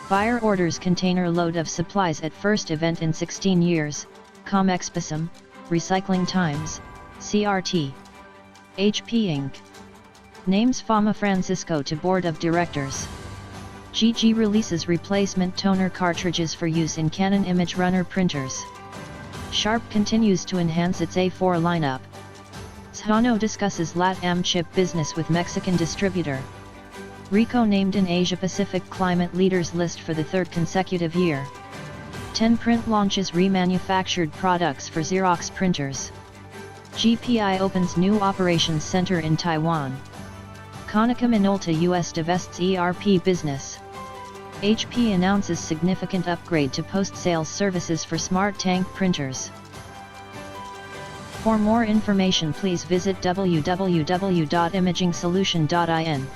Buyer orders container load of supplies at first event in 16 years, Comexposium, recycling times, CRT. HP Inc. Names Fama Francisco to Board of Directors. GG releases replacement toner cartridges for use in Canon imageRUNNER printers. Sharp continues to enhance its A4 lineup. Zhono discusses LATAM chip business with Mexican distributor. Ricoh named in Asia-Pacific climate leaders list for the third consecutive year. 10 Print launches remanufactured products for Xerox printers. GPI opens new operations center in Taiwan. Konica Minolta US divests ERP business. HP announces significant upgrade to post-sales services for smart tank printers. For more information please visit www.imagingsolution.in.